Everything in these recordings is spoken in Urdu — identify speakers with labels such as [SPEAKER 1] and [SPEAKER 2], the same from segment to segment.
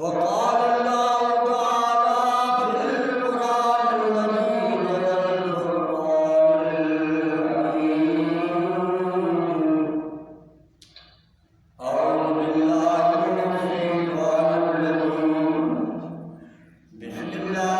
[SPEAKER 1] وقال اللہ تعالی فی القرآن المجید والفرقان الحمید اعوذ باللہ من الشیطان الرجیم بسم اللہ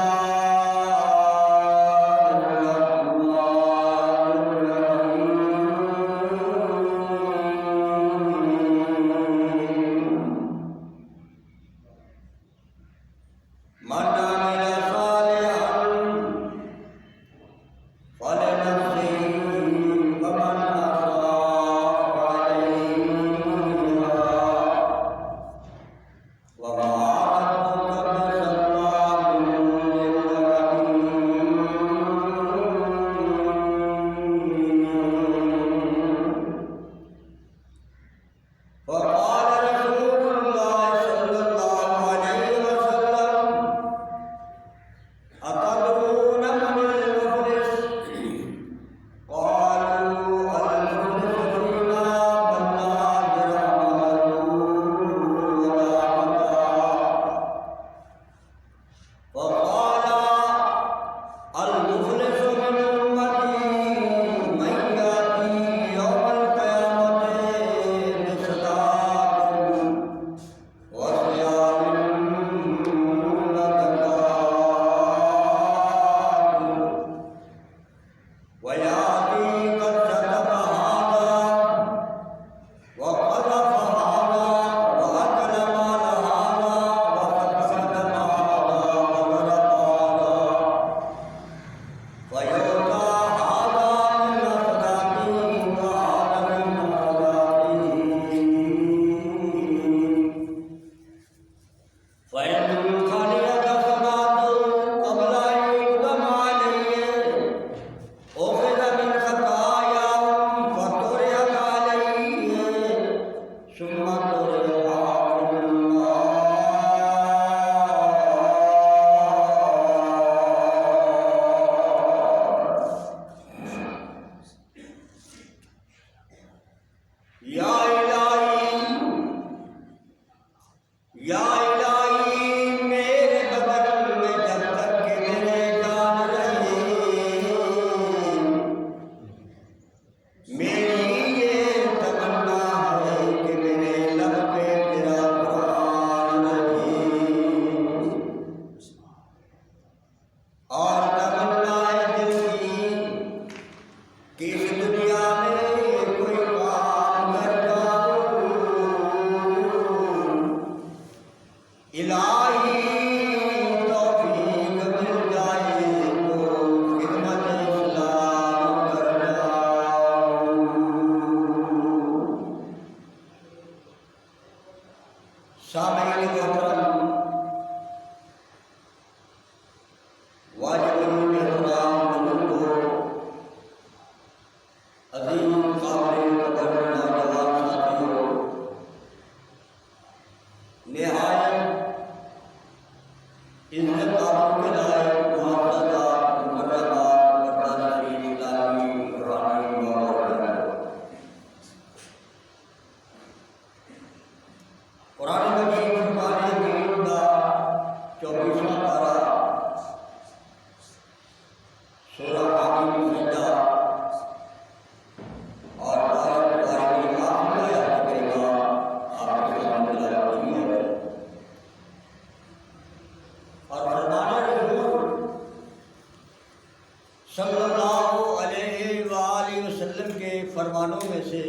[SPEAKER 1] صلی اللہ علیہ وآلہ وسلم کے فرمانوں میں سے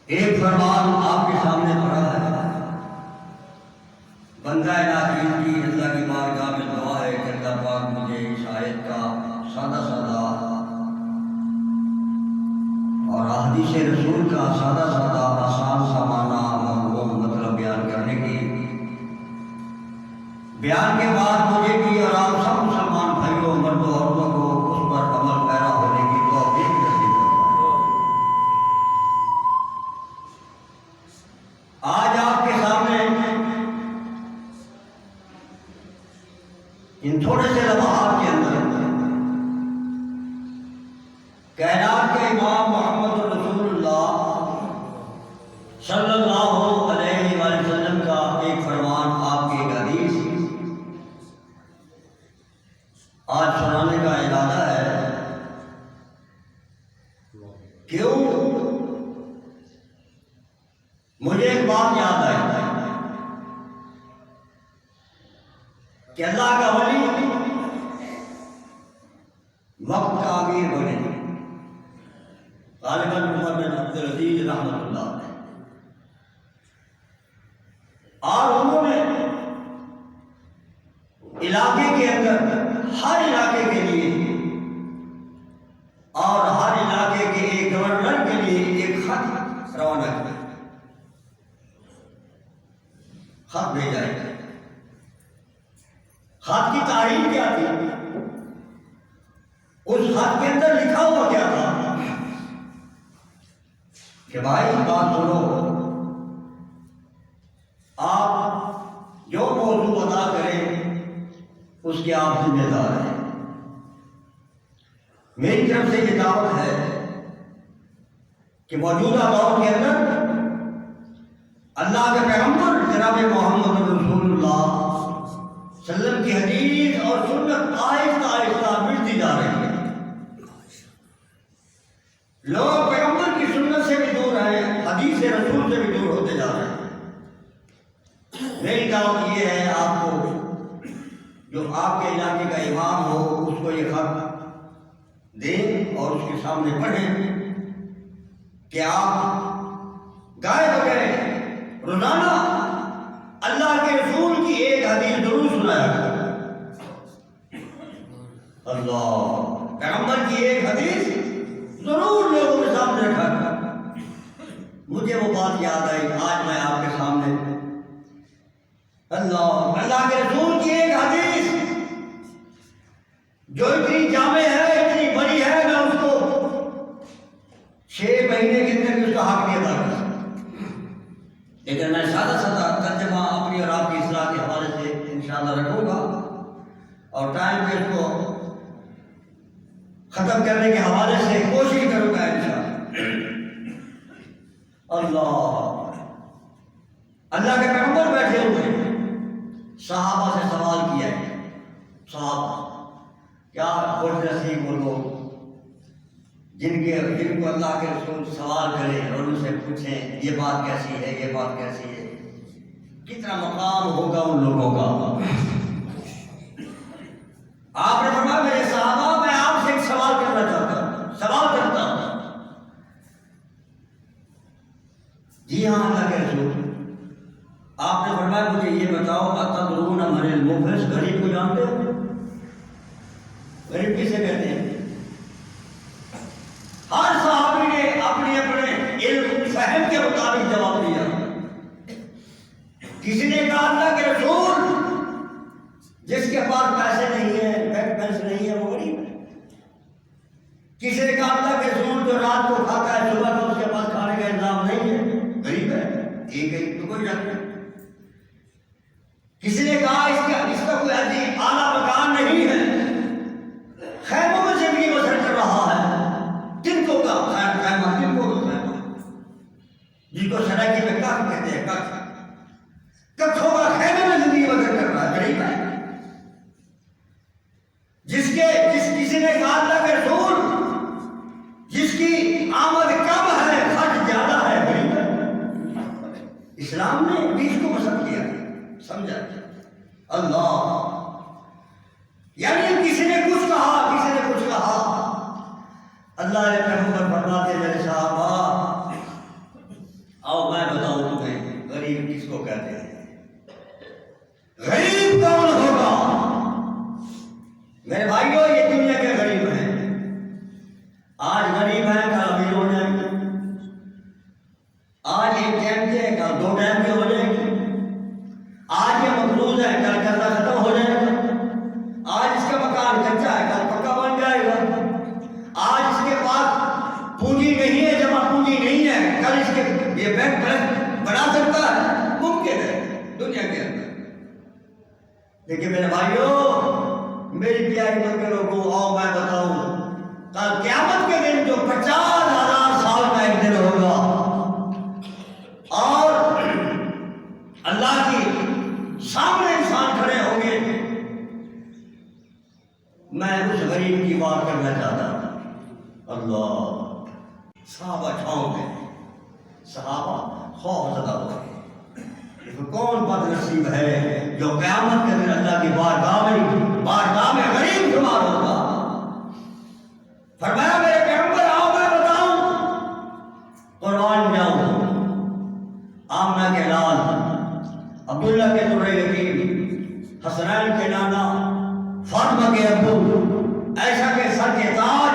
[SPEAKER 1] ایک فرمان آپ کے سامنے پڑا ہے۔ بندہ ناچیز کی اللہ کی بارگاہ میں دعا ہے کہ اللہ پاک مجھے اس آیت کا سادہ سادہ اور احادیث رسول کا سادہ سادہ آسان سا معنی مطلب بیان کرنے کی، بیان کے بعد مجھے بھی اور آپ سب مسلمان بھائیوں مردوں عورتوں کو اس پر عمل پیرا ہونے کی توفیق نصیب فرمائے۔ آج آپ کے سامنے ان تھوڑے سے لمحات کے اندر کائنات کے امام محمد رسول اللہ کیوں؟ مجھے ایک بات یاد آئی کہ اللہ کا ولی وقت کا امیر بنے غالباً عمر بن عبدالعزیز رحمۃ اللہ علیہ، اور انہوں نے علاقے کے اندر ہر علاقے کے لیے اور ہر علاقے کے ایک گورنر کے لیے ایک خط روانہ کیا، خط بھیجا ہے۔ خط کی تاریخ کیا تھی؟ اس خط کے اندر لکھا ہوا کیا تھا کہ بھائی بات سنو، آپ جو موضوع ادا کریں اس کے آپ ذمہ دار ہیں۔ میری طرف سے یہ دعوت ہے کہ موجودہ دور کے اندر اللہ کے پیغمبر جناب محمد رسول اللہ صلی اللہ علیہ وسلم کی حدیث اور سنت آہستہ آہستہ ملتی جا رہی ہے۔ لوگ پیغمبر کی سنت سے بھی دور ہیں، حدیث رسول سے بھی دور ہوتے جا رہے ہیں۔ میری دعوت یہ ہے آپ کو، جو آپ کے علاقے کا امام ہو اس کو یہ خط دیں اور اس کے سامنے پڑھیں کہ آپ گائے بغیر روزانہ اللہ کے رسول کی ایک حدیث ضرور سنایا کریں۔ اللہ پیغمبر کی ایک حدیث ضرور لوگوں کے سامنے رکھا کریں۔ مجھے وہ بات یاد آئی آج میں آپ کے سامنے اللہ کے رسول کی ایک حدیث جو اتنی جامع ہے، اتنی بڑی ہے، میں اس کو 6 مہینے کے اندر اس کا حق نہیں ادا کر سکتا، لیکن میں سادہ ترجمہ اپنی اور آپ کی اصلاح کے حوالے سے انشاءاللہ رکھوں گا، اور ٹائم پہ اس کو ختم کرنے کے حوالے سے کوشش کروں گا انشاءاللہ۔ اللہ کے پیغمبر بیٹھے ہوئے صحابہ سے سوال کیا ہے، صحابہ کیا خوش نصیب وہ لوگ جن کو اللہ کے رسول سوال کریں اور ان سے پوچھیں یہ بات کیسی ہے، یہ بات کیسی ہے، کتنا مقام ہوگا ان لوگوں کا۔ آپ نے فرمایا میرے صحابہ میں آپ سے ایک سوال کرنا چاہتا ہوں، سوال کرتا ہوں۔ جی ہاں اللہ کے رسول، آپ نے فرمایا مجھے یہ بتاؤ اتدرون من المفلس، غریب کو جانتے ہو؟ غریب کسے کہتے ہیں؟ ہر صحابی نے اپنے اپنے علم فہم کے مطابق جواب دیا۔ کسی نے کہا اللہ کے رسول جس کے پاس پیسے نہیں ہیں، بینک بیلنس نہیں ہے، وہ غریب ہے۔ کسی نے کہا اللہ کے رسول جو رات کو کھاتا ہے صبح کو اس کے پاس کھانے کا انتظام نہیں ہے، غریب ہے۔ ایک ہے تو کوئی جانتا نہیں۔ کسی نے کہا اس کا کوئی عجیب اعلیٰ مکان نہیں ہے، خیموں میں زندگی بسر کر رہا ہے، تنکوں کا خیمہ، تنکوں کا خیمہ جس کو سرائکی میں کخ کہتے ہیں، کخوں کا خیمے میں زندگی بسر کر رہا ہے، غریب ہے۔ کسی نے کہا اللہ کے رسول جس کی آمد کم ہے خرچ زیادہ ہے، غریب ہے۔ اسلام نے بھی اس کو پسند کیا، سمجھا؟ اللہ یعنی کسی نے کچھ کہا، کسی نے کچھ کہا، اللہ نے پیغمبر فرماتے میرے صحابہ آؤ میں بتاؤں تمہیں غریب کس کو کہتے ہیں، غریب کون ہوگا؟ میرے بھائیوں یہ دنیا کے غریب ہیں، آج غریب ہیں کل امیر ہو جائیں گے، آج ایک ٹائم کے کل 2 ٹائم کے ہو جائیں گے، آج یہ مقروض ہے کل قرضہ ختم ہو جائے گا، آج اس کا مکان کچا ہے کل پکا بن جائے گا، آج اس کے پاس پونجی نہیں ہے، جمع پونجی نہیں ہے، کل اس کے یہ بینک بیلنس بنا سکتا ہے، ممکن ہے دنیا کے اندر۔ لیکن میرے بھائیوں میری پیاری بندے لوگوں آؤ میں بتاؤں کل قیامت کے دن جو 50,000 سال کا ایک دن ہوگا اور اللہ کی سامنے انسان کھڑے ہوں گے، میں اس غریب کی بات کرنا چاہتا ہوں۔ اللہ صحابہ چھاؤں گئے، صحابہ خوف زدہ ہو گئے۔ کون بد نصیب ہے جو قیامت کے دن اللہ کی بارگاہ میں غریب شمار ہوگا؟ فرمایا میرے پیغمبر آؤ میں بتاؤں، قربان جاؤں۔ آمنہ کے لال، عبداللہ کے در یتیم، حسنین کے نانا، فاطمہ کے ابو، عائشہ کے سر کے تاج،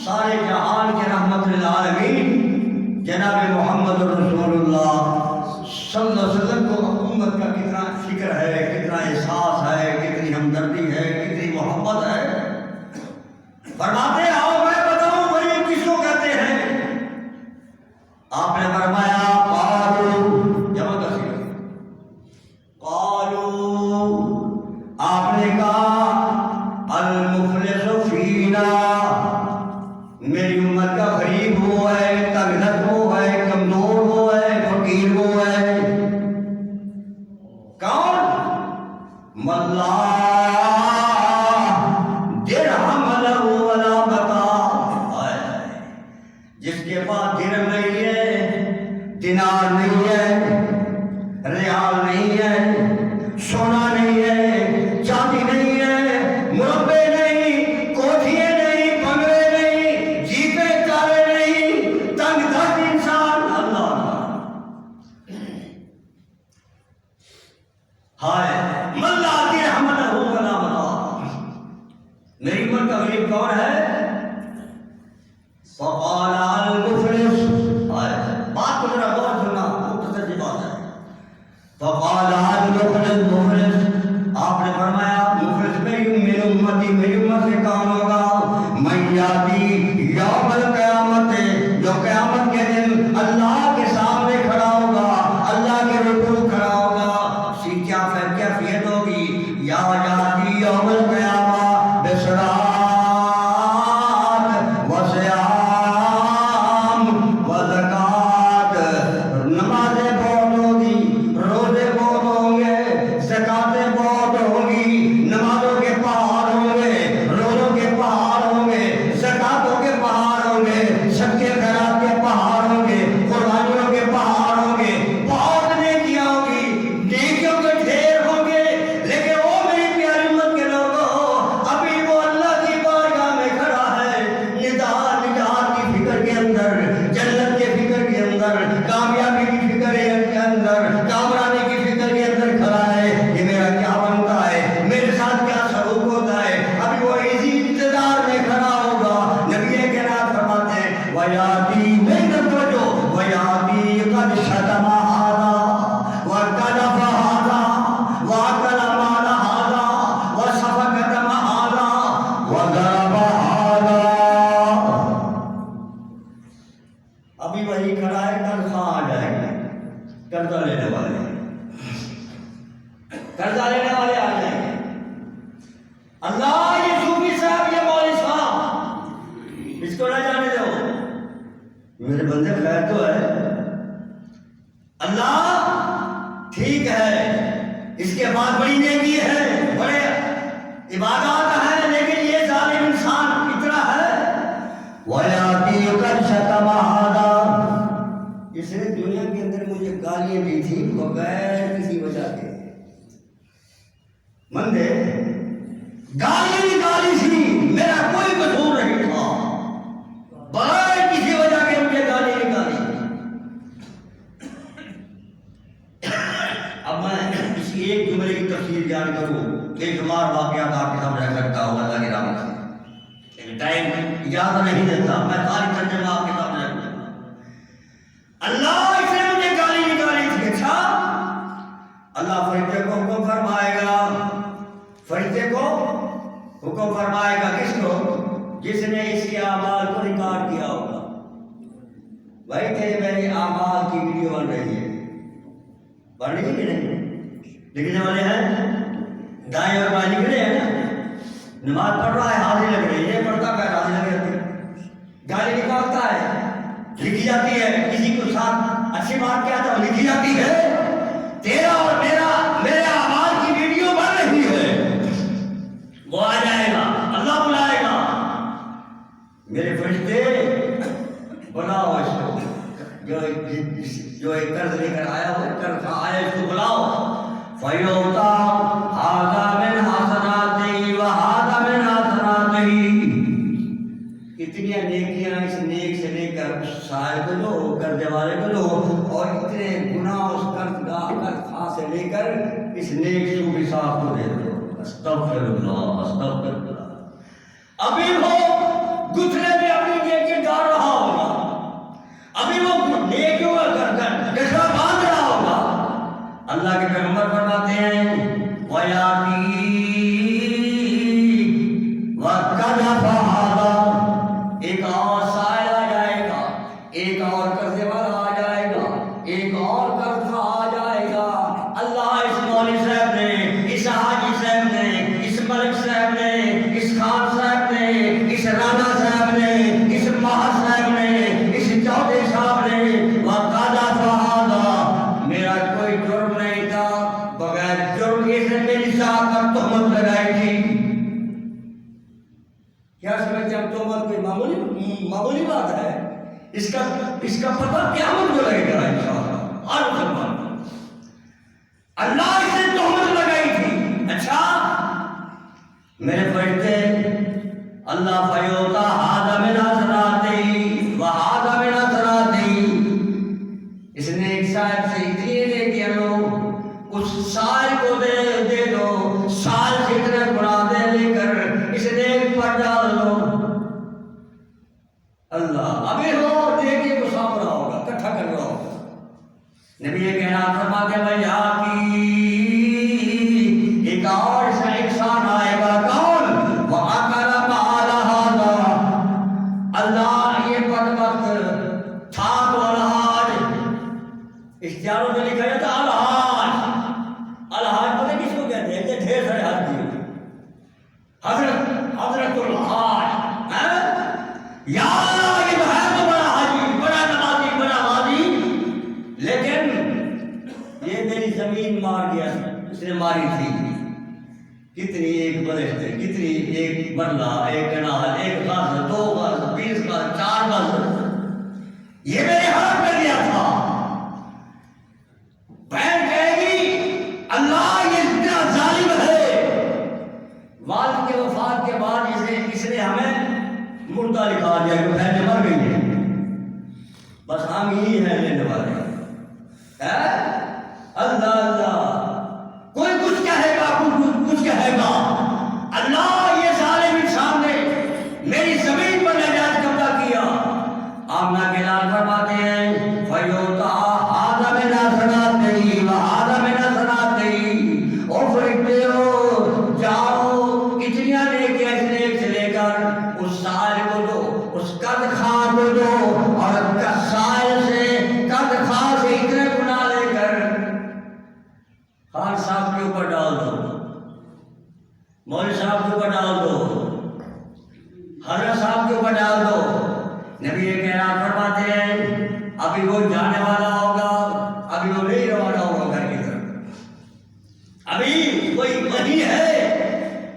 [SPEAKER 1] سارے جہان کے رحمت للعالمین جناب محمد رسول اللہ صلی اللہ علیہ وسلم کو امت کا کتنا فکر ہے، کتنا احساس ہے، کتنی ہمدردی ہے، کتنی محبت ہے۔ فرماتے آؤ میں بتاؤں غریب کس کو کہتے ہیں؟ آپ نے فرمایا قالو، جمع کثیر، قالو، آپ نے کہا المفلس فینا، میری امت کا غریب وہ ہے، تنگدست وہ ہے، کمزور وہ ہے، فقیر وہ ہے۔ کون؟ ملا درہم لہ ولا متاع، جس کے پاس درہم نہیں ہے، دینار نہیں ہے، ریال نہیں ہے، سونا نہیں ہے، چاندی نہیں ہے، مربع نہیں، کوٹھیاں نہیں، بنگلے نہیں، جیپیں کاریں نہیں، تنگ دست انسان، اللہ ہائے من لا درہم لہ ولا متاع۔ میری امت کا غریب کون ہے؟ فقال المفلس، بات کو ذرا غور سننا، مختصر سی بات ہے۔ فقال المفلس، مفلس، آپ نے فرمایا مفلس میری امتی، میری امت سے کون ہوگا؟ من یاتی یوم القیامت، جو قیامت کے دن اللہ کے سامنے کھڑا ہوگا، اللہ کے روبرو کھڑا ہوگا۔ کیا کیفیت ہوگی؟ یا یاتی یوم القیامہ بصلاۃ و صیام و زکوٰۃ، نمازیں بہت ہوگی، روزے بہت ہوں گے، زکاتیں بہت ہوں گی، نمازوں کے پہاڑ ہوں گے، روزوں کے پہاڑ ہوں گے، زکاتوں کے پہاڑ ہوں گے، صدقے خیرات کے پہاڑ ہوں گے، قربانیوں کے پہاڑ ہوں گے، بہت نیکیاں ہوں گی، نیکیوں کے ڈھیر ہوں گے۔ لیکن وہ میری پیاری امت کے لوگوں، ابھی وہ اللہ کی بارگاہ میں کھڑا ہے، نجات کی فکر کے اندر، جنت کے فکر کے اندر، کامیابی کی فکر کے اندر، کامرانی کی فکر کے اندر کھڑا ہے کہ میرا کیا بنتا ہے، میرے ساتھ کیا سلوک ہوتا ہے۔ ابھی وہ اسی انتظار میں کھڑا ہوگا۔ نبی کرام فرماتے ہیں وَيَأْتِي مِنْ توجہ وَيَأْتِي قَدْ شَتَمَ هَذَا وَقَذَفَ هَذَا وَأَكَلَ مَالَ هَذَا وَسَفَكَ دَمَ هَذَا وَضَرَبَ هَذَا۔ ابھی وہی کھڑا ہے، کل خواہ آ جائیں گے، قرضہ لینے والے آ جائیں گے۔ اللہ، یہ صوفی صاحب، یہ مولوی صاحب، اس کو نہ جانے دو، میرے بندے خیر تو ہے۔ اللہ ٹھیک ہے، اس کے بعد بڑی نیکی ہے، بڑے عبادات ہیں، لیکن یہ ظالم انسان اتنا ہے۔ وَيَأْتِي قَدْ شَتَمَ هَذَا، اس نے دنیا کے اندر مجھے گالیاں دی تھی بغیر کسی وجہ کے، مندے گالی تھی، میرا کوئی قصور نہیں تھا، بغیر کسی وجہ کے مجھے گالی نکالی۔ اب میں اسی ایک جملے کی تفصیل بیان کروں، بے شمار واقعات آپ کے سامنے رکھ سکتا ہوں اللہ کی رحمت سے، لیکن ٹائم اجازت نہیں دیتا، میں ساری ترجمہ آپ کے سامنے رکھ دوں گا۔ اللہ اس نے مجھے گالی نکالی تھی، اچھا اللہ فرشتے کو حکم فرمائے گا، فرشتے کو حکم فرمائے گا، کس کو؟ جس نے اس کے اعمال کو ریکارڈ کیا ہوگا۔ بھائی تیرے میرے اعمال کی ویڈیو بن رہی ہے، بن رہی ہے نہیں؟ لکھنے والے ہیں، دائیں اور بائیں لکھ رہے ہیں نا، نماز پڑھ رہا ہے حاضری لگ رہی ہے، پڑھتا ہے حاضری لگ رہی ہے، گالی نکالتا ہے لکھی جاتی ہے، کسی کو ساتھ اچھی بات کیا تو لکھی جاتی ہے، تیرا اور میرے اعمال کی ویڈیو بن رہی ہے۔ وہ آ جائے گا، اللہ بلائے گا، میرے فرشتے بلاؤ اس کو، جو ایک قرض لے کر آیا ہو، قرض آیا اس کو بلاؤ. فیوتا ھذا من حسناتہ وھذا من حسناتہ. اتنی نیکیاں اس نیک سے لے کر اس سائل کو دو، قرض والے کو دو، اور اتنے گناہ اس قرض خواہ سے لے کر اس نیک صوفی صاحب کو دے دو. استغفر اللہ استغفر اللہ. ابھی وہ گھٹنے میں اپنی نیکی ڈال رہا ہوگا، ابھی وہ نیکیوں کا جذبہ باندھ رہا ہوگا. اللہ کے پیغمبر فرماتے ہیں وَيَأْتِي وَقَدْ فَهَذَا. ایک اور سائل آ جائے گا، ایک اور قرض والا آ جائے گا، ایک اور قرض آ جائے گا. اللہ اس مولوی صاحب نے، اس حاجی صاحب نے، اس ملک صاحب نے، اس خان صاحب نے، اس رانا صاحب نے، اس ماہر صاحب نے، اس چودھری صاحب نے وَقَدْ فَهَذَا. میرا کوئی جرم نہیں تھا، بغیر جرم کے سے میری صاحب پر تہمت لگائی تھی. کیا سمجھتے ہیں تہمت کوئی معمولی بات ہے؟ اس کا پتہ قیامت کو لگے گا انشاءاللہ. ہر مسلمان اللہ اسے تہمت لگائی تھی. اچھا میرے فرشتے اللہ فیوتا ھذا من حسناتہ وھذا من حسناتہ. اس نے ایک صاحب سے اتنی نیکیاں لو، اس سال کو دے دو، سال سے اتنے گناہ دے لے کر اس نیک پر ڈال دو. اللہ ابھی ہو نیکی کو سانپ رہا ہوگا، اکٹھا کر رہا ہوگا. نبی یہ کہنا فرماتے ہیں وَيَأْتِي. ایک اور انسان آئے گا، کون؟ وَأَكَلَ مَالَ هَذَا. اللہ یہ بدبخت تھا تو الحاج، اشتہاروں میں لکھا جاتا الحاج. الحاج پتہ کس کو کہتے ہیں؟ یہ ڈھیر سارے حج کی حضرت الحاج. یا اللہ یہ تو ہے تو بڑا حاجی، بڑا نمازی، بڑا غازی، لیکن یہ میری زمین مار گیا، اس نے ماری تھی. کتنی ایک برش تھے، کتنی ایک مرلہ، ایک کنال، ایک غز، 2 غز، 20 غز، 4 غز، یہ میرے حرم میں دیا تھا. بہن کہے گی اللہ یہ اتنا ظالم ہے، والد کے وفات کے بعد اس نے ہمیں مردہ لکھا دیا کہ بہنیں مر گئی ہیں، بس ہم ہی ہیں لینے والے. اللہ اللہ کوئی کچھ کہے گا، کچھ کہے گا. اللہ یہ ظالم انسان نے میری زمین پر ناجائز قبضہ کیا. آمنہ کے لال فرماتے ہیں فیوتا ھذا من حسناتہ وھذا من حسناتہ. اور فرشتے ہو جاؤ، اتنی نیکیاں اس نیک سے لے کر اس سائل کو دو، اس قرض خواہ کو دو، اور سائل سے قرض خواہ سے اتنے گناہ لے کر خان صاحب کے اوپر ڈال دو، مولوی صاحب کے اوپر ڈال دو، حضرت صاحب کے اوپر ڈال دو. نبی یہ کہنا فرماتے ہیں ابھی وہ جانے والا ہوگا، ابھی وہ نہیں روانہ ہوگا گھر کی طرف، ابھی کوئی وہی ہے.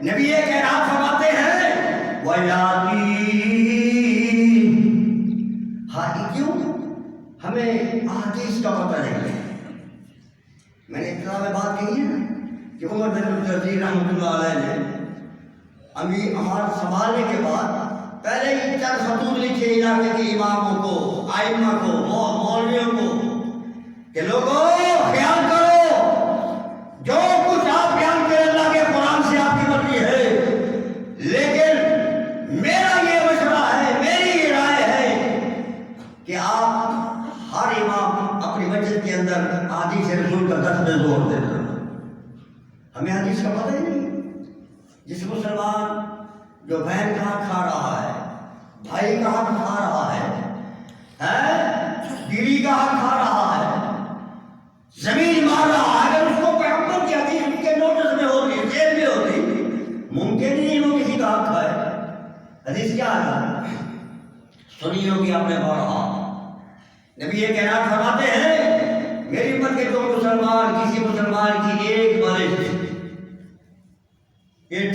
[SPEAKER 1] نبی یہ کہنا فرماتے ہیں وَيَأْتِي. ہاں کیوں ہمیں احادیث کا پتہ نہیں ہے؟ میں نے ابتدا میں بات کہی ہے نا کہ عمر بن عبدالعزیز رحمۃ اللہ علیہ نے امیر امارت سنبھالنے کے بعد پہلے ہی 4 خطوط لکھے علاقے کے اماموں کو، ائمہ کو، مولویوں کو کہ لوگوں خیال کرو، جو کچھ آپ بیان کریں اللہ کے قرآن سے آپ کی مرضی ہے، لیکن میرا یہ مشورہ ہے، میری یہ رائے ہے کہ آپ ہر امام اپنی مسجد کے اندر حدیث رسول کا درس پہ زور دے دیں. ہمیں حدیث کا پتہ ہی نہیں. جس مسلمان جو بہن کا حق کھا رہا ہے، بھائی کا حق کھا رہا ہے، بیوی کا حق کھا رہا ہے، زمین مار رہا ہے، اگر اس کو پیغمبر کی حدیث ان کے نوٹس میں ہوتی، جیل میں ہوتی، ممکن نہیں وہ کسی کا حق کھائے. حدیث کیا ہے؟ سنی ہوگی آپ نے پڑھا. نبی یہ کہنا فرماتے ہیں میری امت کے 2 مسلمان کسی مسلمان کی ایک بالش ایک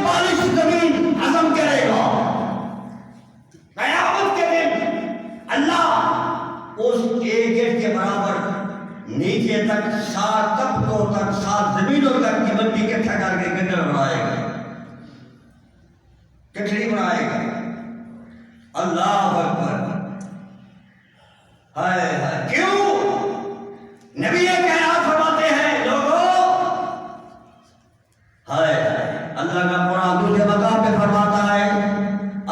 [SPEAKER 1] بالش زمین عزم کرے گا اس ایک اینٹ کے برابر نیچے تک 7 طبقوں تک 7 زمینوں تک کی مٹی اکٹھا کر کے گٹر بنائے گا، گٹھڑی بنائے گا۔ اللہ اکبر، ہائے ہائے، کیوں؟ نبی کائنات فرماتے ہیں لوگوں، ہائے ہائے، اللہ کا قرآن دوسرے مقام پہ فرماتا ہے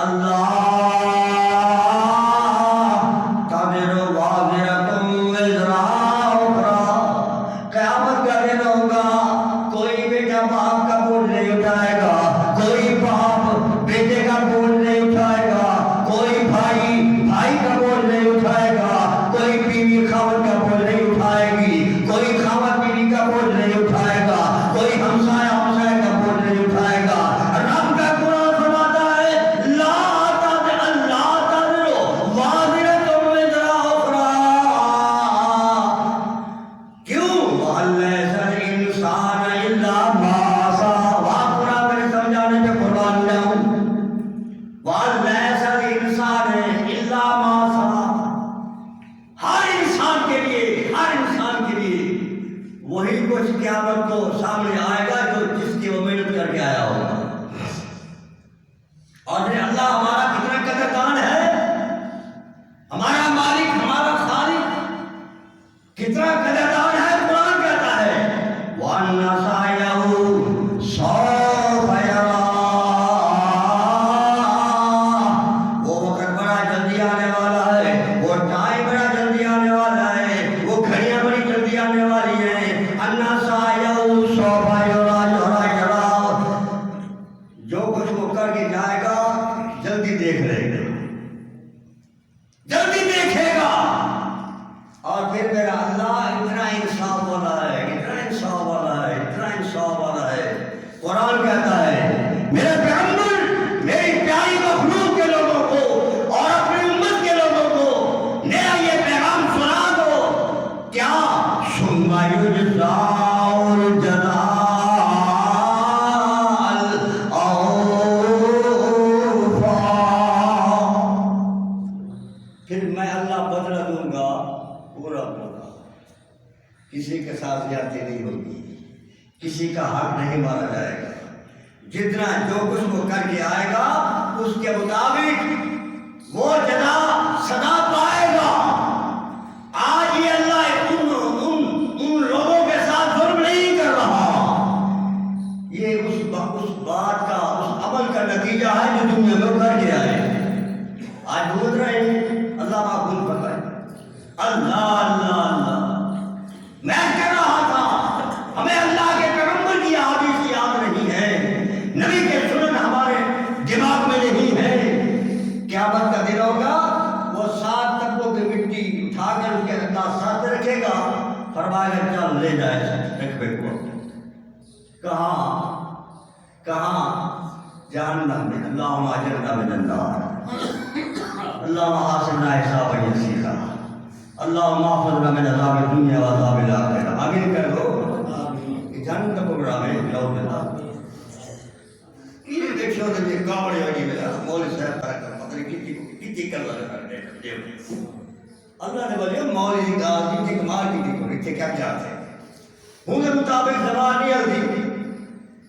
[SPEAKER 1] اللہ وہی کچھ قیامت کو سامنے آئے گا جو جس کی وہ محنت کر کے آیا ہوگا۔ اور اللہ ہمارا کتنا قدردان ہے، ہمارا مالک، ہمارا خالق کتنا قدردان ہے۔ قرآن کہتا ہے وَأَنَّ سَعْيَهُ سَوْفَ يَرَىٰ، وہ وقت بڑا جلدی آنے والا ہے، وہ ٹائم بڑا جلدی آنے والا ہے، وہ گھڑیاں بڑی جلدی آنے والی ہیں۔ جو کچھ وہ کر کے جائے گا جلدی دیکھ لے گا، جلدی دیکھے گا۔ اور پھر میرا اللہ اتنا انصاف والا ہے، اتنا انصاف والا ہے، اتنا انصاف والا ہے۔ قرآن کہتا ہے میرے پیغمبر میری پیاری مخلوق کے لوگوں کو اور اپنی امت کے لوگوں کو میرا یہ پیغام سنا دو، کیا ثم یجزا کسی کے ساتھ زیادتی نہیں ہوگی، کسی کا حق نہیں مارا جائے گا، جتنا جو کچھ وہ کر کے آئے گا اس کے مطابق وہ جزا سزا پائے گا۔ آج یہ اللہ ان لوگوں کے ساتھ ظلم نہیں کر رہا، یہ اس بات کا، اس عمل کا نتیجہ ہے جو دنیا میں کر کے آئے۔ آج بول رہے ہیں اللہ معقول فرمائے، اللہ اللہ اللہ۔ میں کہہ رہا تھا ہمیں اللہ کے پیغمبر کی احادیث یاد نہیں ہے، نبی کے سنن ہمارے دماغ میں نہیں ہے۔ قیامت کا دن ہوگا، وہ 7 طبقوں کی مٹی اٹھا کر اس کے اللہ ساتھ رکھے گا، فرمائے گا چل لے جائے رقبے کو۔ کہاں؟ جہنم میں۔ اللہم اجرنا من النار، اللہم حاسبنا حسابا یسیرا، اللہم احفظنا من عذاب الدنیا وعذاب الآخرہ۔ آمین کہہ لو۔ جنت کا پروگرام ہے لو بلا یہ دیکھو تو یہ کاوڑے والی بلا مولوی صاحب کا پتہ نہیں کتنی کر لگا کرتے اللہ نے بولے مولوی کا کتنی کمال کی دیکھو اتنے کیا چاہتے ہیں ان کے مطابق زبان نہیں ہلتی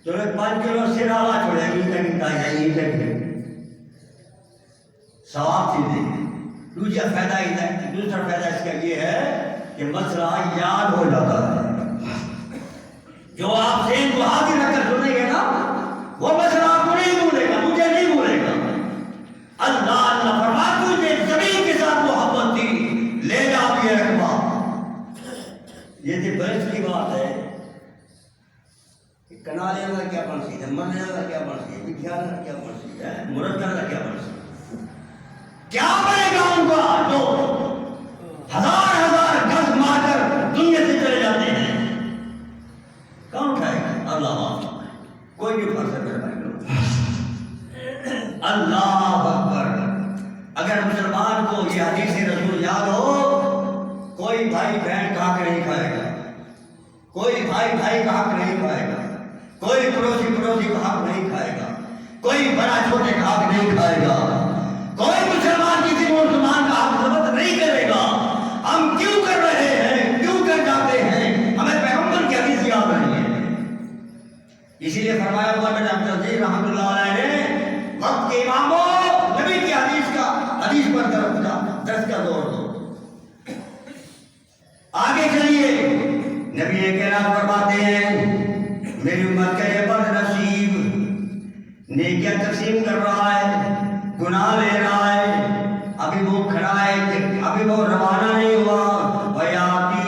[SPEAKER 1] چلے 5 کلو سرالا چھوڑے گی تک تائی تک ثواب چیزیں۔ دوسرا فائدہ اس کا یہ ہے کہ مسئلہ یاد ہو جاتا ہے۔ جو آپ ذہن کو حاضر رکھ کر سنیں گے نا وہ مسئلہ آپ کو نہیں بھولے گا، مجھے نہیں بھولے گا۔ اللہ اللہ فرما تجھے زمین کے ساتھ محبت تھی، لے جا یہ رقبہ۔ یہ تھی بحث کی بات ہے کہ کنالے والا کیا بنسی ہے، مرنے والا کیا بنسی ہے، وکھیان والا کیا بنسی ہے، مرد والا کیا بنسی ہے، کیا بنے گا ان کا جو ہزار گز مار کر دنیا سے چلے جاتے ہیں؟ کون اٹھائے گا؟ اللہ معاف کوئی بھی فرض میرے بھائی اللہ اکبر۔ اگر مسلمان کو یہ حدیث رسول یاد ہو، کوئی بھائی بہن کا حق نہیں کھائے گا، کوئی بھائی بھائی کا حق نہیں کھائے گا، کوئی پڑوسی کا حق نہیں کھائے گا، کوئی بڑا چھوٹے کا حق نہیں کھائے گا، کوئی مسلمان کسی مسلمان کا حق ضبط نہیں کرے گا۔ رشید رحمۃ اللہ علیہ نے وقت کے اماموں نبی کی حدیث پر درس کا دور دو. آگے چلیے نبی کرام فرماتے ہیں میری امت کا یہ بد نصیب نیکیاں تقسیم کر رہا ہے, گناہ لے رہا ہے, ابھی وہ کھڑا ہے, ابھی وہ روانہ نہیں ہوا. ویاتی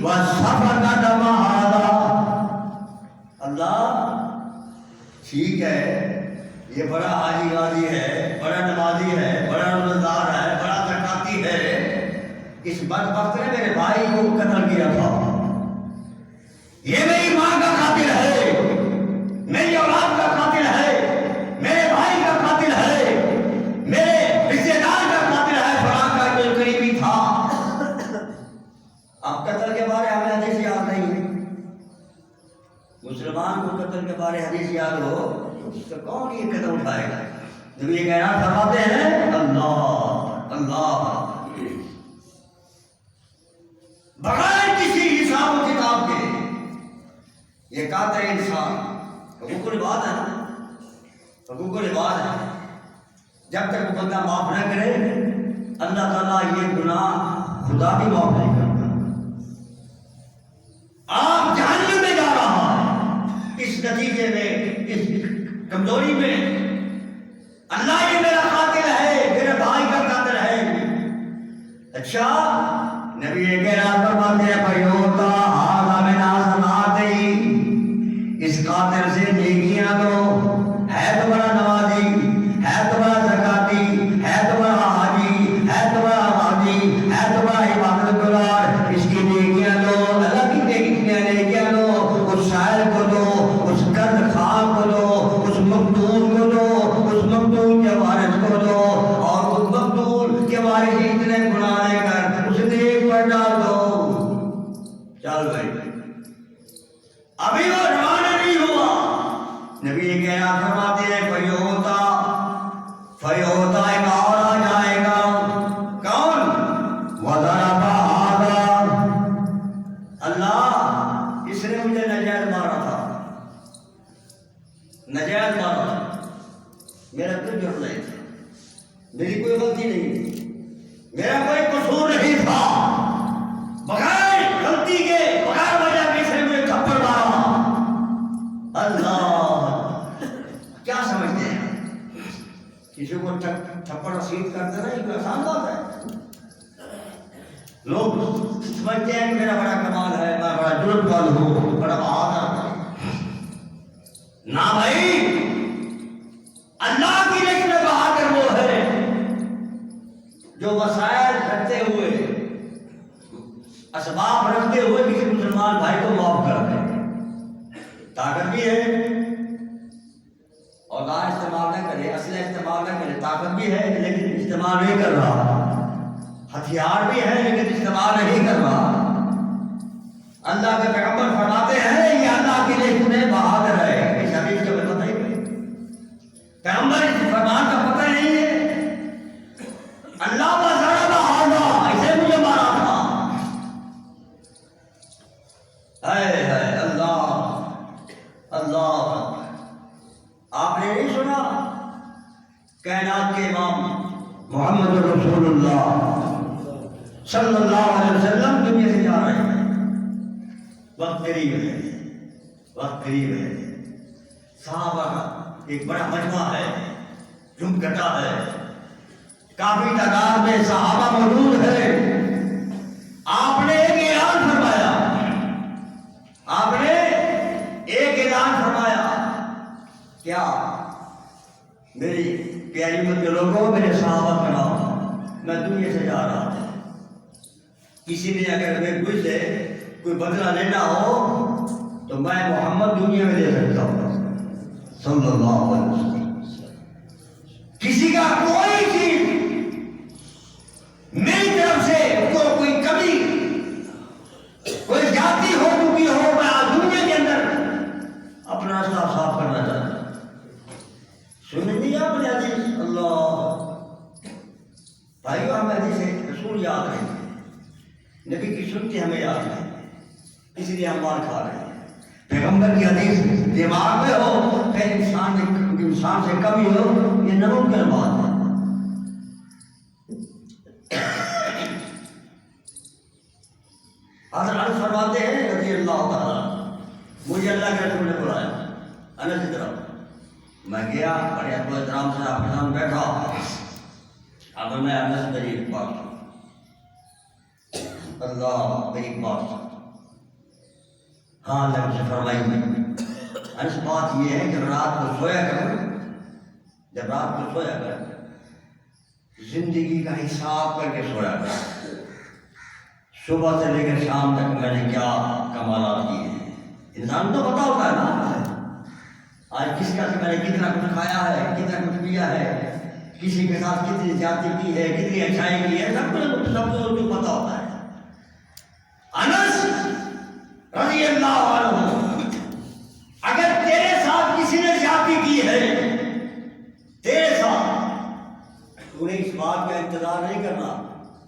[SPEAKER 1] وصفقت مہادا, اللہ ٹھیک ہے یہ بڑا حاجی غازی ہے, بڑا نمازی ہے, بڑا روزدار ہے, بڑا زکاتی ہے, اس بدبخت نے میرے بھائی کو قتل کیا تھا. یہ میری ماں کا قاتل ہے, میری اولاد کا قاتل ہے, میرے بھائی کا قاتل ہے, میرے رشتے دار کا قاتل ہے, فلاں کا جو قریبی تھا. اب قتل کے بارے ہمیں حدیث یاد نہیں ہے. مسلمان کو قتل کے بارے حدیث یاد ہو تو کون یہ قدم اٹھائے گا؟ جب یہ کہنا فرماتے ہیں اللہ اللہ بغیر کسی حساب و کتاب کے یہ قاتل انسان حقوق العباد ہے نا, حقوق العباد ہے. جب تک وہ بندہ معاف نہ کرے اللہ تعالیٰ یہ گناہ خدا بھی معاف نہیں کرتا. آپ جہنم میں جا رہا ہے اس نتیجے میں, اس کمزوری میں. اللہ یہ میرا قاتل ہے, میرے بھائی کا قاتل ہے. اچھا نبی کرام فرماتے ہیں فیوتا ھذا من حسناتی, اس قاتل سے نیکیاں دو. ہے تو بڑا نمازی, ہے تو بڑا زکاتی, ہے تو بڑا حاجی, ہے تو بڑا غازی, ہے تو بڑا عبادت گزار, اس کی نیکیاں دو. اللہ کی نیکیاں دو. اس شاعر کو دو, اس قرض خواہ کو دو, اس مقتول کو دو, اس مقتول کے وارث کو دو, اور اس مقتول کے وارث اتنے گناہ لے کر اس نیک پر ڈال دو. چل بھائی ابھی وہ روانہ نہیں ہوا. نبی کہنا فرماتے ہیں فیوتا ایک اور آ جائے گا. کون؟ وضرب ھذا, اللہ اس نے مجھے نجائز مارا تھا, نجائز مارا تھا, میرا کوئی جرم نہیں تھا, میری کوئی غلطی نہیں, میرا کوئی قصور نہیں تھا. بغیر غلطی کے بغیر وجہ کے اس نے مجھے تھپڑ مارا. اللہ کیا سمجھتے ہیں کسی کو تھپڑ رسید کرتے نا, یہ آسان بات ہے. لوگ سمجھتے ہیں کہ میرا بڑا کمال ہے, میں بڑا جرم کال ہوں, بڑا بہادر ہوں. نہ بھائی, اللہ کی نظر میں بہادر وہ ہے جو وسائل رکھتے ہوئے, اسباب رکھتے ہوئے کسی مسلمان بھائی کو معاف کر دے. طاقت بھی ہے, اوزار استعمال نہ کرے, اسلحہ استعمال نہ کرے, طاقت بھی ہے لیکن استعمال نہیں کر رہا, ہتھیار بھی ہے لیکن استعمال نہیں کر رہا. اللہ کے پیغمبر فرماتے ہیں یہ اللہ کی لسٹ میں بہادر ہے. اس حدیث کا پتہ نہیں ہے, پیغمبر اس فرمان کا پتہ نہیں ہے. اللہ کا ضرب ھذا, ایسے مجھے مارا تھا. ہے اللہ اللہ. آپ نے نہیں سنا کائنات کے امام محمد رسول اللہ صلی اللہ علیہ وسلم دنیا سے جا رہے ہیں, وقت قریب ہے, وقت قریب ہے. صحابہ کا ایک بڑا مجمع ہے, جمکٹا ہے, کافی تعداد میں صحابہ موجود ہے. آپ نے ایک اعلان فرمایا, آپ نے ایک اعلان فرمایا. کیا؟ میری پیاری امت کے لوگوں, میرے صحابہ کا نام, میں دنیا سے جا رہا تھا. کسی نے اگر میں مجھ سے کوئی بدلہ لینا ہو تو میں محمد دنیا میں دے سکتا ہوں صلی اللہ علیہ وسلم. کسی کا کوئی چیز میری طرف سے کوئی کمی, کوئی زیادتی ہو چکی ہو, میں آج دنیا کے اندر اپنا راستہ صاف کرنا چاہتا ہوں. سن لیا آپ نے حدیث؟ اللہ بھائیو, ہمیں حدیث رسول یاد نہیں, نبی کی سنتی ہمیں یاد نہیں, اس لیے ہم مار کھا رہے ہیں. پیغمبر کی حدیث دماغ میں ہو کہ انسان سے کمی ہو، یہ ناممکن بات ہے۔ حضرت فرماتے ہیں رضی اللہ تعالیٰ، مجھے اللہ کے رسول نے بلایا انس کی طرف، میں گیا، بڑے ادب و احترام سے آپ کے سامنے بیٹھا، اب میں انس میری ایک بات، اللہ میری بات، ہاں اللہ مجھے فرمائیے۔ انس بات یہ ہے کہ رات کو سویا کر، جب رات کو سویا کر زندگی کا حساب کر کے سویا کر، صبح سے لے کر شام تک میں نے کیا کمالات کیے ہیں۔ انسان تو پتا ہوتا ہے نا آج کس کا میں نے کتنا کچھ کھایا ہے، کتنا کچھ پیا ہے، کسی کے ساتھ کتنی زیادتی کی ہے، کتنی اچھائی کی ہے، سب کو پتا ہوتا ہے۔ انس رضی اللہ عنہ، اگر تیرے ساتھ کسی نے زیادتی کی ہے تیرے ساتھ، تو نے اس بات کا انتظار نہیں کرنا،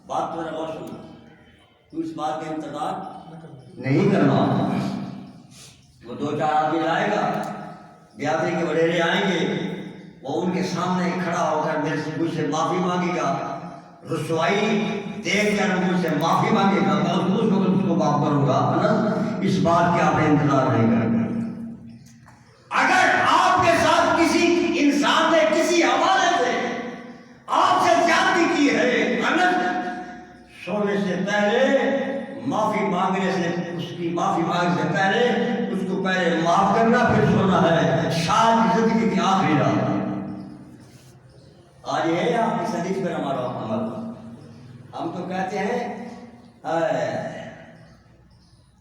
[SPEAKER 1] بات تو میرا غور سننا، تو اس بات کا انتظار نہیں کرنا۔ وہ دو چار آدمی لائے گا، بیاتری کے وڈیرے آئیں گے، وہ ان کے سامنے کھڑا ہو کر مجھ سے معافی مانگے گا، رسوائی دیکھ کر مجھ سے معافی مانگے گا، میں اس کو معاف کروں گا۔ اس بات کے آپ نے انتظار نہیں کرنا۔ اگر آپ کے ساتھ کسی انسان نے کسی حوالے سے آپ سے زیادتی کی ہے، سونے سے پہلے معافی مانگنے سے، اس کی معافی مانگنے سے پہلے اس کو پہلے معاف کرنا، پھر سونا ہے شاید زندگی کی آخری رات۔ آج یہ ہے آپ کی حدیث پر ہمارا عمل، ہم تو کہتے ہیں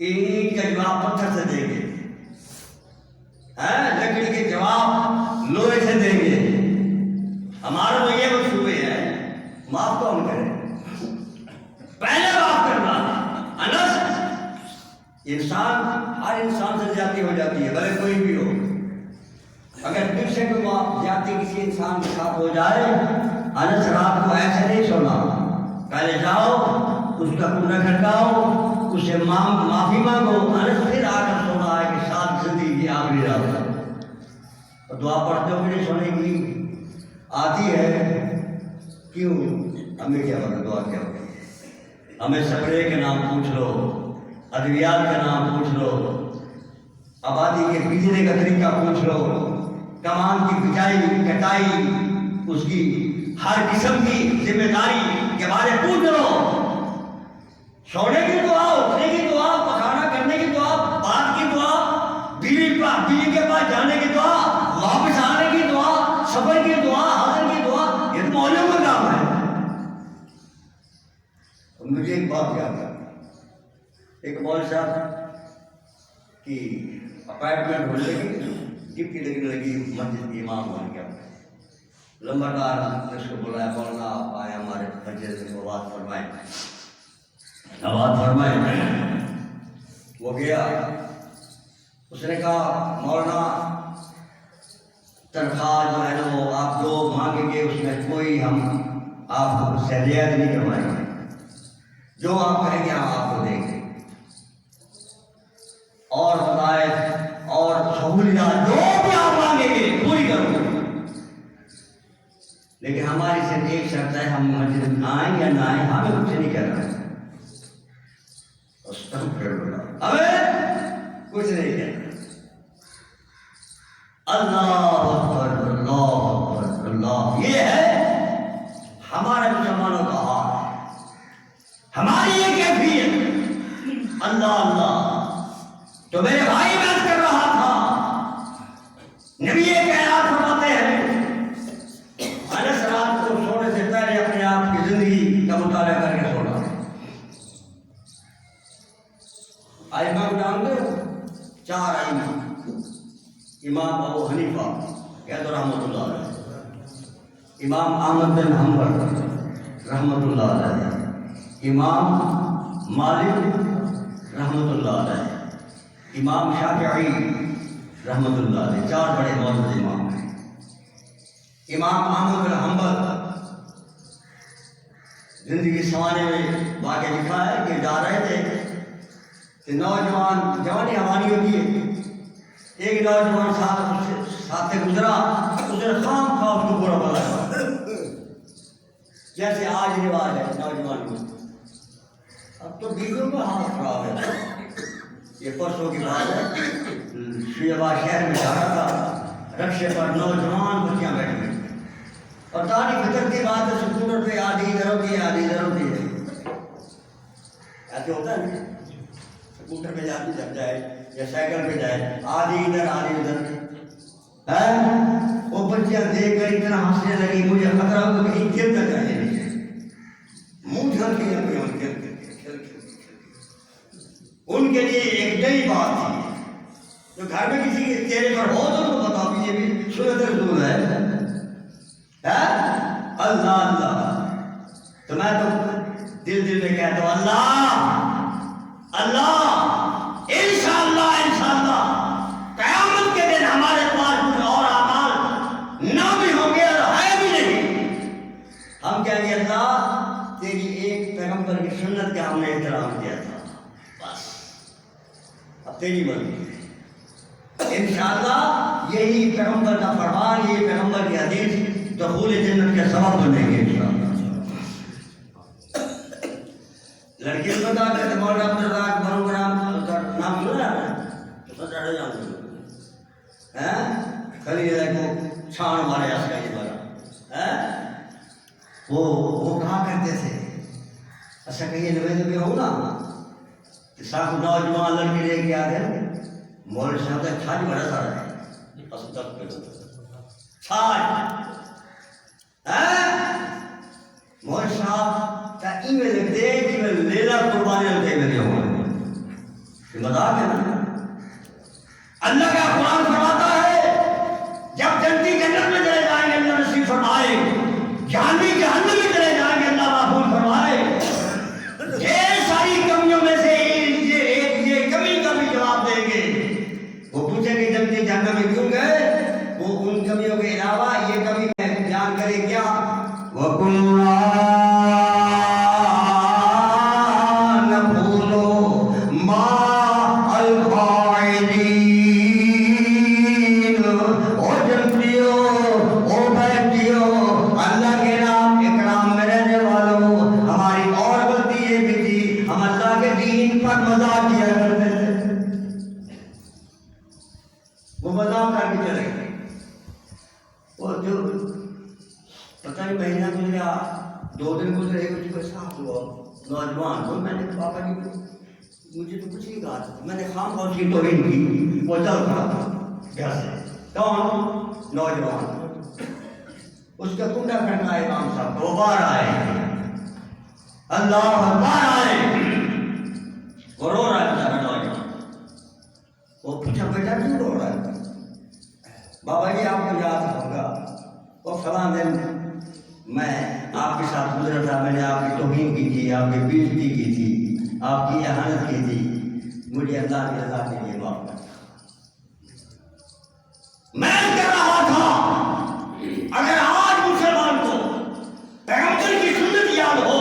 [SPEAKER 1] اینٹ کا جواب پتھر سے دیں گے، لکڑی کے جواب لوہے سے دیں گے، ہمارے تو یہ منصوبے ہیں، معاف تو ہم کریں، پہلے معاف کرنا۔ انس، انسان ہر انسان سے زیادتی ہو جاتی ہے، بھلے کوئی بھی ہو، اگر پھر سے کوئی زیادتی کسی انسان کے ساتھ ہو جائے، انس رات کو ایسے نہیں سونا، پہلے جاؤ اس کا کنڈا کھٹکاؤ، اس سے معافی مانگو، انس پھر آ کر سونا ہے کہ ساتھ زندگی کی آخری رات۔ اور دعا پڑھتے ہو مجھے سونے کی آتی ہے، کیوں؟ ہمیں کیا پتا دعا کیا ہوتی ہے؟ ہمیں سپرے کے نام پوچھ لو، ادویات کا نام پوچھ لو، آبادی کے بیجنے کا طریقہ پوچھ لو، کمان کی بجائی کٹائی، اس کی ہر قسم کی ذمہ داری کے بارے پوچھ لو، سونے کی دعا، اٹھنے کی دعا، پکانا کرنے کی دعا، بات کی دعا، بیوی کے پاس جانے کی دعا، واپس آنے کی دعا، سفر کی دعا، حاضر کی دعا، یہ تو مولویوں کا کام ہے۔ مجھے ایک بات یاد ہے، ایک مولوی صاحب کی اپائنٹمنٹ ہونے لگی، ڈپٹی لگی مسجد کی امام بن گیا، لمبردار نے اس کو بلایا، مولانا آپ آئے ہمارے مسجد میں آواز فرمائیں، آواز فرمائیں۔ وہ گیا، اس نے کہا مولانا تنخواہ جو ہے نا وہ آپ جو مانگیں گے اس میں کوئی ہم آپ کو سہولیات نہیں کروائیں گے، جو آپ کہیں گے ہم آپ کو دیں گے، اور ہدایت اور سہولیات جو بھی آپ مانگیں گے پوری کرو گے، لیکن ہماری صرف ایک شرط ہے، ہم مسجد میں آئیں یا نہ آئیں، ہمیں کچھ نہیں کہنا ہے، ہمیں کچھ نہیں کہنا۔ اللہ اکبر، اللہ اکبر، اللہ، یہ ہے ہمارے مسلمانوں کا حال، ہماری یہ کیفیت۔ اللہ اللہ، تو میرے بھائی بات کر رہا تھا، نبی کائنات فرماتے ہیں انس رات کو سونے سے پہلے اپنے آپ کی زندگی کا مطالعہ کر کے سونا۔ ائمہ کو جانتے ہو؟ چار ائمہ، امام ابو حنیفہ کہتے رحمۃ اللہ علیہ، امام احمد بن حنبل رحمۃ اللہ علیہ، امام مالک رحمۃ اللہ علیہ، امام شافعی رحمۃ اللہ علیہ، چار بڑے معزز امام ہیں۔ امام احمد بن حنبل زندگی سنوارنے میں واقعہ لکھا ہے کہ جا رہے تھے کہ نوجوان، جوانی ہماری ہوتی ہے، ایک نوجوان ساتھ سے گزرا، اس نے خام خواہ اس کو برا بلا، جیسے آج رواج ہے نوجوان کو. اب تو بیویوں کا حال خراب ہے. یہ پرسوں کی بات ہے، شیعہ شہر میں جا رہا تھا، رکشے پر نوجوان بچیاں بیٹھ گئی، اور داری فطر کی بات ہے، سکوٹر پہ آدھی ادھر ہوتی ہے آدھی ادھر ہوتی ہے. ایسے ہوتا ہے نا، سکوٹر پہ جاتی جب جائے یا سائیکل پہ جائے، آدھی ادھر آدھی ادھر. وہ بچیاں دیکھ کر اتنا ہنسنے لگی، مجھے خطرہ ہو کہ کہیں گر نہ جائے، منہ جھل کے اپنے اور گر کر ان کے لیے ایک نئی بات تھی. جو گھر میں کسی کے چہرے پر ہو تو ان کو بتاؤ کہ یہ بھی سنت رسول ہے. اللہ اللہ. تو میں تو دل میں کہتا ہوں اللہ اللہ، انشاءاللہ قیامت کے دن ہمارے پاس کچھ اور اعمال نہ بھی ہوں گے اور ہے بھی نہیں، ہم کہیں گے اللہ تیری ایک پیغمبر کی سنت کا ہم نے احترام کیا تھا، بس اب تیری مرضی. انشاءاللہ یہی پیغمبر کا فرمان، یہی پیغمبر کی حدیث دخول جنت کے سبب بنے گے انشاءاللہ. لڑکی کو بتا کہ مولانا عبدالرزاق بروگرام نام سنا ہے تو سب ڈرے جانتے ہیں، خلیل کو چھان مارے اس کا یہ بارا. وہ کہا کرتے تھے اچھا کہیں نوے ہوں نا کہ ساتھ نوجوان لڑکی لے کے آتے مول صاحب کا چھاج بڑا سارا ہے چھاج مول صاحب کا ای میں لگتے کہ میں لیلا قربانی لگتے میرے ہوں مذاق ہے نا. اللہ کا قرآن فرماتا ہے جب جنتی جنت میں چلے جائیں گے اللہ نصیب فرمائے، جہنمی جہنم میں چلے جائیں گے اللہ محفوظ فرمائے. ڈھیر ساری کمیوں میں سے یہ کمی کا بھی جواب دیں گے. وہ پوچھیں گے جنتی جہنم میں کیوں گئے، وہ ان کمیوں کے علاوہ یہ کمی بیان کرے کیا، مہینہ گزرا 2 دن گزرے کچھ کو صاف ہوا نوجوان تو میں نے پاپا جی کو مجھے تو کچھ نہیں کہا تھا، میں نے خام خواہ کی توہین کی. وہ چل پڑا تھا گھر سے. کون؟ نوجوان. اس کا کنڈا کھڑکا ہے امام صاحب کو، وہ باہر آئے، اللہ باہر آئے، وہ رو رہا ہے بیچارہ نوجوان. وہ پوچھا بیٹا کیوں رو رہا ہے؟ بابا جی آپ کو یاد ہوگا وہ فلاں دن میں آپ کے ساتھ گزرا تھا، میں نے آپ کی توہین کی تھی، آپ کی بےعزتی کی تھی، آپ کی اہانت کی تھی، مجھے اللہ کی رضا کے لیے معاف کر. میں کہہ رہا تھا اگر آج مسلمان کو پیغمبر کی سنت یاد ہو،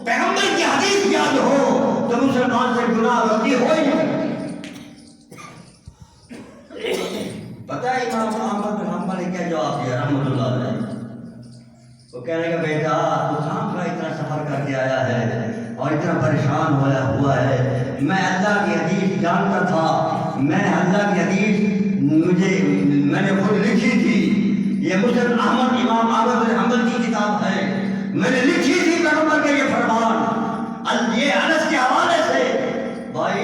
[SPEAKER 1] پیغمبر کی حدیث یاد ہو تو مسلمان سے گناہ غلطی ہو ہی نہیں. پتہ ہے امام احمد بن حنبل نے کیا جواب دیا رحمۃ اللہ علیہ؟ وہ کہنے کا بیٹا تو کہاں کا اتنا سفر کر کے آیا ہے اور اتنا پریشان ہوا ہے. میں اللہ کی حدیث جانتا تھا، میں اللہ کی حدیث میں نے خود لکھی تھی. یہ مسلم احمد امام احمد بن حنبل کی کتاب ہے، میں نے لکھی تھی پیغمبر کے یہ فرمان، یہ انس کے حوالے سے. بھائی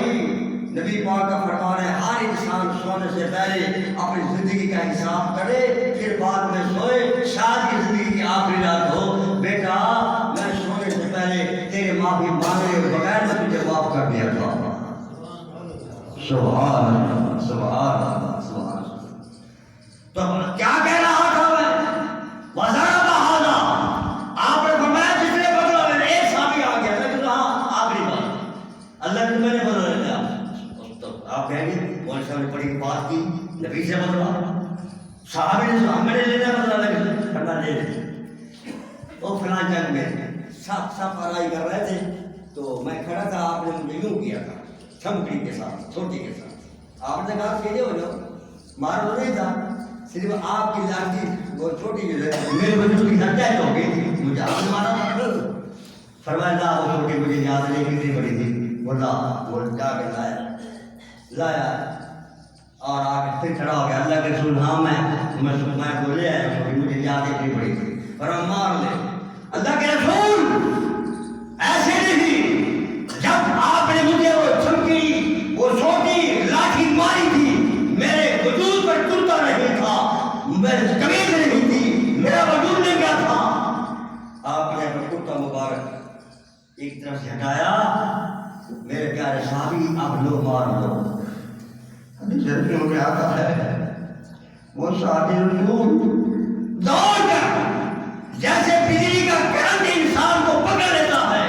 [SPEAKER 1] نبی پاک کا فرمان ہے ہر انسان سونے سے پہلے اپنی زندگی کا حساب کرے پھر بعد میں سوئے. شاید کی زندگی کی آخری رات ہو، بیٹا میں سونے سے پہلے تیرے معافی مانگے بغیر میں تجھے معاف کر دیا تھا. سبحان اللہ سبحان اللہ سبحان اللہ. تو کیا کہہ رہا تھا میں وزارت بہانا آپ نے فرمایا جس نے بدلا میں ایک صحابی آ گیا، میں کہا آخری بات اللہ نے میں نے بدلا لیا. آپ کہیں گے مولوی صاحب نے پڑھی بات کی نبی سے بدلا، صحابی نے ہم نے لینا بدلا لگے کرنا لے لے. وہ فلاں جنگ میں سب لڑائی کر رہے تھے تو میں کھڑا تھا، آپ نے مجھے یوں کیا تھا چھمکڑی کے ساتھ چھوٹی کے ساتھ. آپ نے کہا سیدھے ہو جاؤ، مارا تو نہیں تھا، صرف آپ کی لاٹھی وہ چھوٹی جو ہے میرے وجود کی ہتیا ہو گئی تھی، مجھے آپ نے مارا تھا۔ فرمایا لا وہ چھوٹی مجھے یاد نہیں کتنی بڑی تھی، وہ جا کے لایا اور آ کے پھر کھڑا ہو گیا، اللہ کے رسول ہاں میں بولے آیا چھوٹی مجھے یاد اتنی بڑی تھی، فرمایا مار لے۔ اللہ کے رسول ایسے نہیں، جب آپ نے مجھے وہ چمکی وہ چھوٹی لاٹھی ماری تھی میرے وجود پر ٹوٹتا نہیں تھا، میرے کمیز نہیں تھی، میرا وجود نہیں کیا تھا، آپ نے اپنا کرتا مبارک ایک طرف سے ہٹایا، میرے پیارے صحابی اب لو مار لو۔ حدیث رسول میں آتا ہے وہ صحابی رسول دوڑ کر جیسے بجلی کا کرنٹ انسان کو پکڑ لیتا ہے،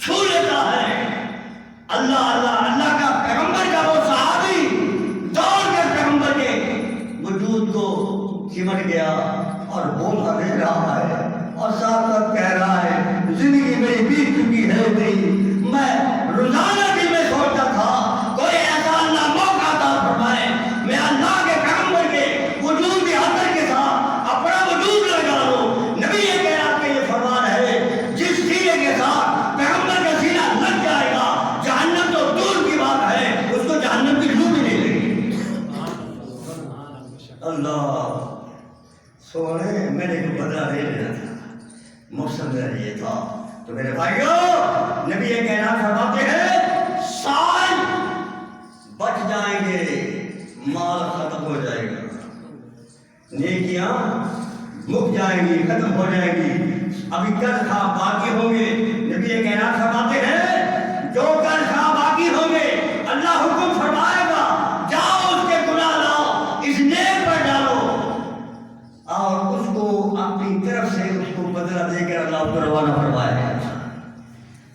[SPEAKER 1] چھو لیتا ہے، اللہ اللہ اللہ کا پیغمبر کا وہ صحابی دوڑ کر پیغمبر کے وجود کو سمٹ گیا اور بوسہ دے رہا ہے اور ساتھ ساتھ کہہ رہا ہے زندگی میری بیت چکی ہے نہیں، میں روزانہ دل میں سوچتا تھا کوئی ایسا اللہ موقع عطا فرمائے میں اللہ کے پیغمبر کے وجود کی حضرت کے ساتھ اپنا وجود لگا لوں۔ نبی یہ کہہ رہا کہ یہ فرمان ہے جس سینے کے ساتھ پیغمبر کا سینہ لگ جائے گا جہنم تو دور کی بات ہے، اس کو جہنم کی لو بھی نہیں لگی۔ اللہ سونے میں نے بدلہ لے لینا تھا، مقصد میرا یہ تھا۔ تو میرے بھائیوں نبی یہ کہنا فرماتے ہیں سال بچ جائیں گے، مال ختم ہو جائے گا، نیکیاں مک جائیں گی، ختم ہو جائیں گی، ابھی قرض خواہ باقی ہوں گے۔ نبی یہ کہنا فرماتے ہیں جو قرض خواہ باقی ہوں گے اللہ حکم فرمائے گا جاؤ اس کے گناہ لاؤ اس نیک پر ڈالو اور اس کو اپنی طرف سے اس کو بدلہ دے کر اللہ کو روانہ فرمائے گا۔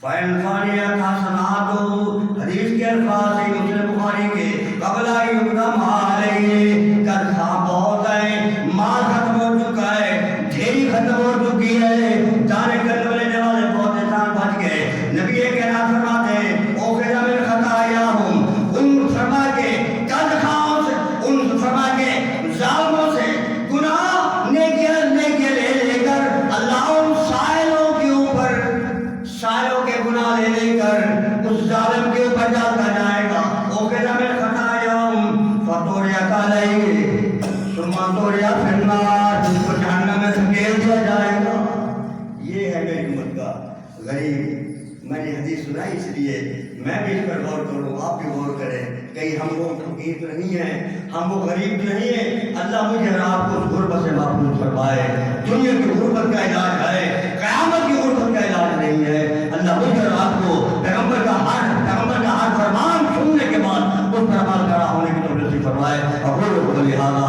[SPEAKER 1] فَإِنْ فَانِيَتْ حَسَنَاتُهُ حدیث کے الفاظ سے مسلم بخاری کے قبل یقدم علیہ قرض خواہ بہت ہے، مال ختم ہو چکا ہے، ڈھیری ختم ہو چکی ہے، جانے کرنے لینے والے بہت انسان بچ گئے۔ نبی یہ کہنا فرماتے ہیں اوفر من خطایاہم، ان فرما کے قرض خواہوں سے، ان فرما کے ظالموں سے گناہ نیکیاں لے لے کر اللہ ان سائلوں کے اوپر سائلوں کے گناہ لے لے کر اس ظالم کے اوپر ڈالتا جائے گا۔ اوفر من خطایاہم فطرحت علیہ ثم طرح فی النار، جس کو جہنم میں دھکیل دیا جائے گا۔ یہ ہے میری امت کا غریب۔ میں نے حدیث سنائی اس لیے میں بھی اس پر غور کروں، آپ بھی غور کریں، کہیں ہم وہ فقیر تو نہیں ہیں، ہم وہ غریب تو نہیں ہیں۔ اللہ مجھے اور آپ کو اس غربت سے محفوظ فرمائے۔ دنیا کی غربت کا علاج ہے، قیامت کی غربت کا علاج نہیں ہے۔ اللہ مجھے اور آپ کو پیغمبر کا ہر فرمان سننے کے بعد اس پر عمل کرا ہونے کی توفیق فرمائے۔ اقول قولی ھذا